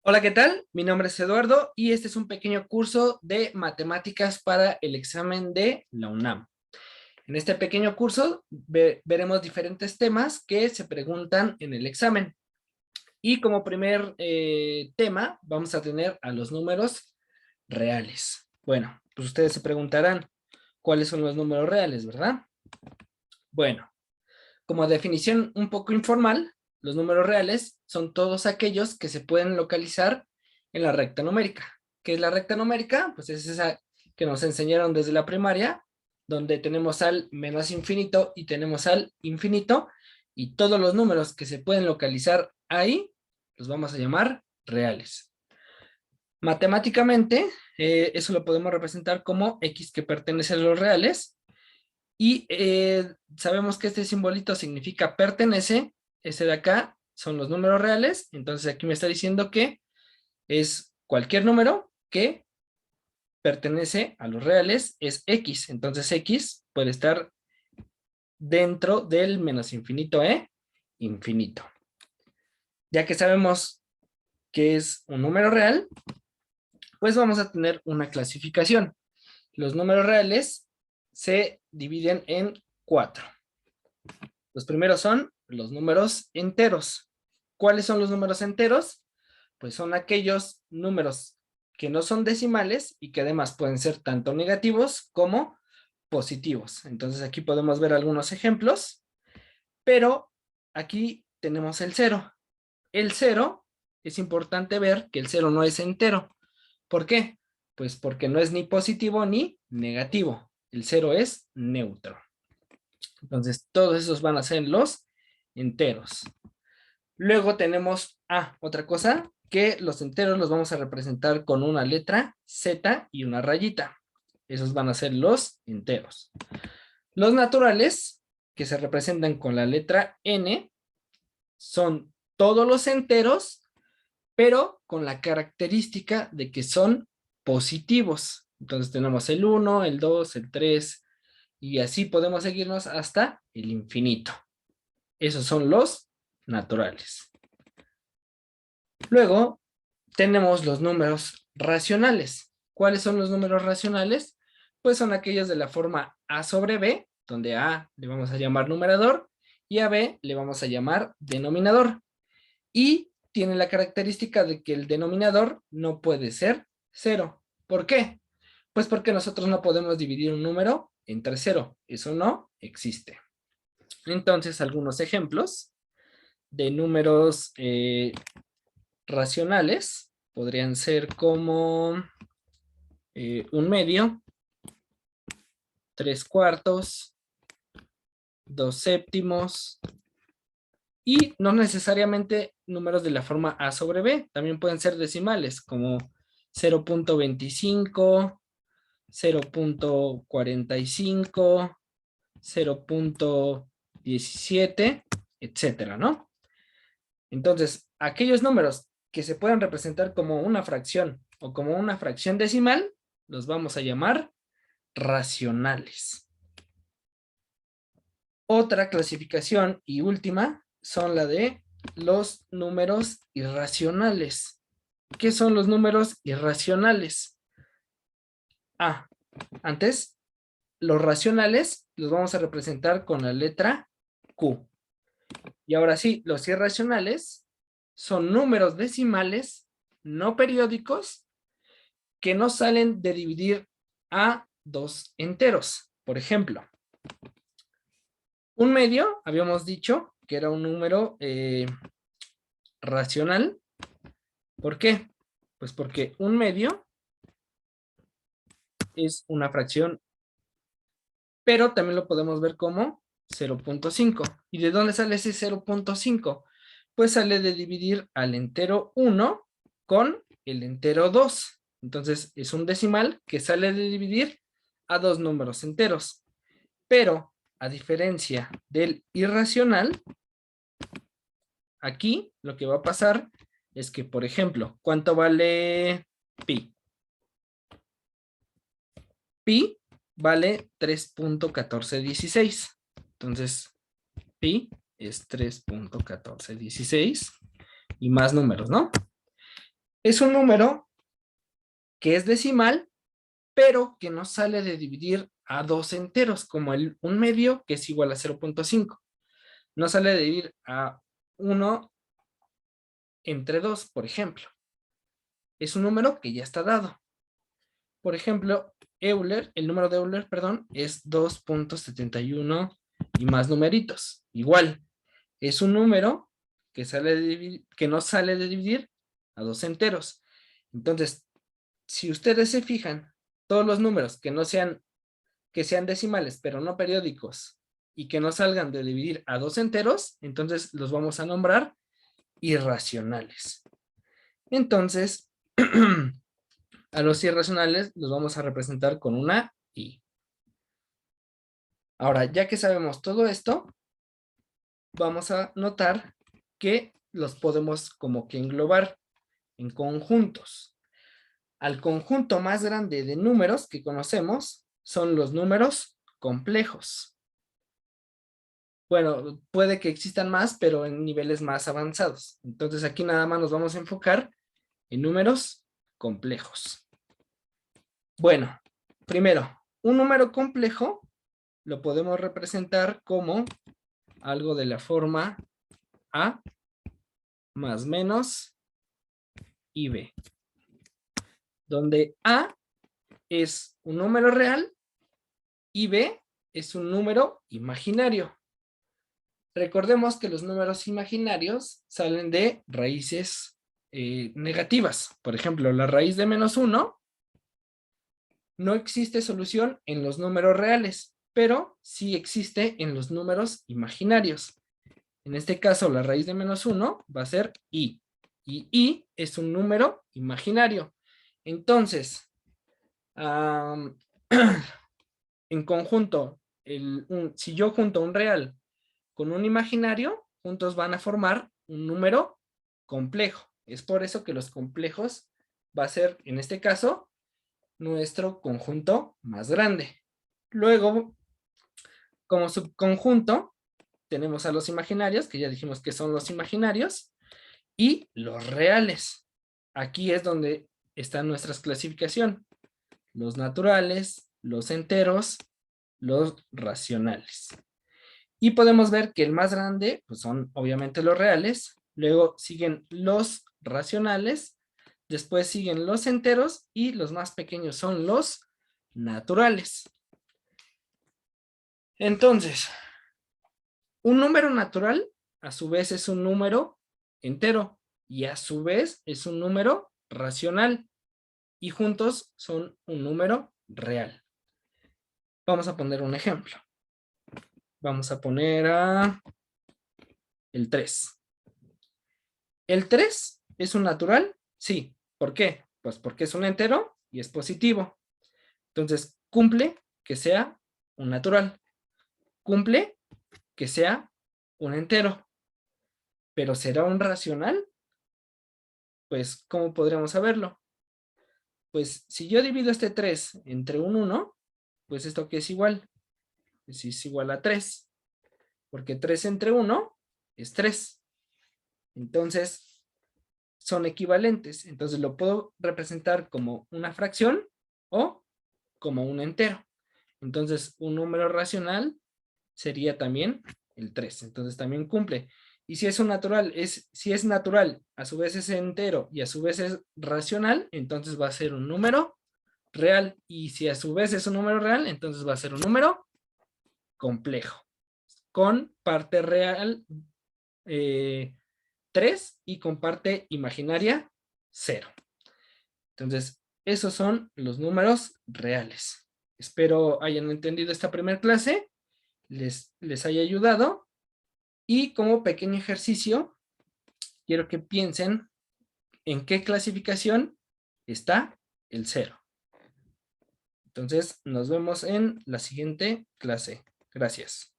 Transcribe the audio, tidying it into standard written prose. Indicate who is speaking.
Speaker 1: Hola, ¿qué tal? Mi nombre es Eduardo y este es un pequeño curso de matemáticas para el examen de la UNAM. En este pequeño curso veremos diferentes temas que se preguntan en el examen. Y como primer tema vamos a tener a los números reales. Bueno, pues ustedes se preguntarán cuáles son los números reales, ¿verdad? Bueno, como definición un poco informal, los números reales son todos aquellos que se pueden localizar en la recta numérica. ¿Qué es la recta numérica? Pues es esa que nos enseñaron desde la primaria, donde tenemos al menos infinito y tenemos al infinito, y todos los números que se pueden localizar ahí los vamos a llamar reales. Matemáticamente, eso lo podemos representar como x que pertenece a los reales, y sabemos que este simbolito significa pertenece. Ese de acá son los números reales. Entonces aquí me está diciendo que es cualquier número que pertenece a los reales, es x. Entonces x puede estar dentro del menos infinito e infinito. Ya que sabemos que es un número real, pues vamos a tener una clasificación. Los números reales se dividen en 4. Los primeros son los números enteros. ¿Cuáles son los números enteros? Pues son aquellos números que no son decimales y que además pueden ser tanto negativos como positivos. Entonces aquí podemos ver algunos ejemplos, pero aquí tenemos el 0. El 0, es importante ver que el 0 no es entero. ¿Por qué? Pues porque no es ni positivo ni negativo. El 0 es neutro. Entonces, todos esos van a ser los enteros. Luego tenemos, otra cosa, que los enteros los vamos a representar con una letra Z y una rayita. Esos van a ser los enteros. Los naturales, que se representan con la letra N, son todos los enteros, pero con la característica de que son positivos. Entonces tenemos el 1, el 2, el 3, y así podemos seguirnos hasta el infinito. Esos son los naturales. Luego tenemos los números racionales. ¿Cuáles son los números racionales? Pues son aquellos de la forma a sobre b, donde a le vamos a llamar numerador y a b le vamos a llamar denominador. Y tiene la característica de que el denominador no puede ser 0. ¿Por qué? Pues porque nosotros no podemos dividir un número entre 0. Eso no existe. Entonces, algunos ejemplos de números racionales podrían ser como 1/2, 3/4, 2/7, y no necesariamente números de la forma a sobre b, también pueden ser decimales como 0.25, 0.45, 0.17, etcétera, ¿no? Entonces, aquellos números que se pueden representar como una fracción o como una fracción decimal, los vamos a llamar racionales. Otra clasificación y última son la de los números irracionales. ¿Qué son los números irracionales? Antes, los racionales los vamos a representar con la letra Q. Y ahora sí, los irracionales son números decimales no periódicos que no salen de dividir a dos enteros. Por ejemplo, 1/2, habíamos dicho que era un número racional. ¿Por qué? Pues porque 1/2 es una fracción, pero también lo podemos ver como 0.5. ¿Y de dónde sale ese 0.5? Pues sale de dividir al entero 1 con el entero 2. Entonces es un decimal que sale de dividir a dos números enteros. Pero a diferencia del irracional, aquí lo que va a pasar es que, por ejemplo, ¿cuánto vale pi? Pi vale 3.1416. Entonces, pi es 3.1416 y más números, ¿no? Es un número que es decimal, pero que no sale de dividir a dos enteros, como un medio, que es igual a 0.5. No sale de dividir a 1 entre 2, por ejemplo. Es un número que ya está dado. Por ejemplo, el número de Euler, perdón, es 2.71 y más numeritos. Igual, es un número que no sale de dividir a dos enteros. Entonces, si ustedes se fijan, todos los números que sean decimales, pero no periódicos, y que no salgan de dividir a dos enteros, entonces los vamos a nombrar irracionales. Entonces, a los irracionales los vamos a representar con una I. Ahora, ya que sabemos todo esto, vamos a notar que los podemos como que englobar en conjuntos. Al conjunto más grande de números que conocemos son los números complejos. Bueno, puede que existan más, pero en niveles más avanzados. Entonces aquí nada más nos vamos a enfocar en números complejos. Bueno, primero, un número complejo lo podemos representar como algo de la forma A más menos y B, donde A es un número real y B es un número imaginario. Recordemos que los números imaginarios salen de raíces negativas. Por ejemplo, la raíz de -1 no existe solución en los números reales, pero sí existe en los números imaginarios. En este caso, la raíz de -1 va a ser i. Y i es un número imaginario. Entonces, en conjunto, si yo junto un real con un imaginario, juntos van a formar un número complejo. Es por eso que los complejos va a ser, en este caso, nuestro conjunto más grande. Luego, como subconjunto, tenemos a los imaginarios, que ya dijimos que son los imaginarios, y los reales. Aquí es donde está nuestra clasificación. Los naturales, los enteros, los racionales. Y podemos ver que el más grande pues son obviamente los reales, luego siguen los racionales, después siguen los enteros y los más pequeños son los naturales. Entonces, un número natural a su vez es un número entero y a su vez es un número racional y juntos son un número real. Vamos a poner un ejemplo. Vamos a poner el 3. ¿El 3 es un natural? Sí. ¿Por qué? Pues porque es un entero y es positivo. Entonces, cumple que sea un natural. Cumple que sea un entero. ¿Pero será un racional? Pues, ¿cómo podríamos saberlo? Pues, si yo divido este 3 entre un 1, pues esto que es igual. Pues es igual a 3. Porque 3 entre 1 es 3. Entonces, son equivalentes. Entonces, lo puedo representar como una fracción o como un entero. Entonces, un número racional sería también el 3. Entonces, también cumple. Y si es un natural, si es natural, a su vez es entero y a su vez es racional, entonces va a ser un número real. Y si a su vez es un número real, entonces va a ser un número complejo. Con parte real 3 y con parte imaginaria 0. Entonces, esos son los números reales. Espero hayan entendido esta primera clase, les haya ayudado. Y como pequeño ejercicio, quiero que piensen en qué clasificación está el 0. Entonces, nos vemos en la siguiente clase. Gracias.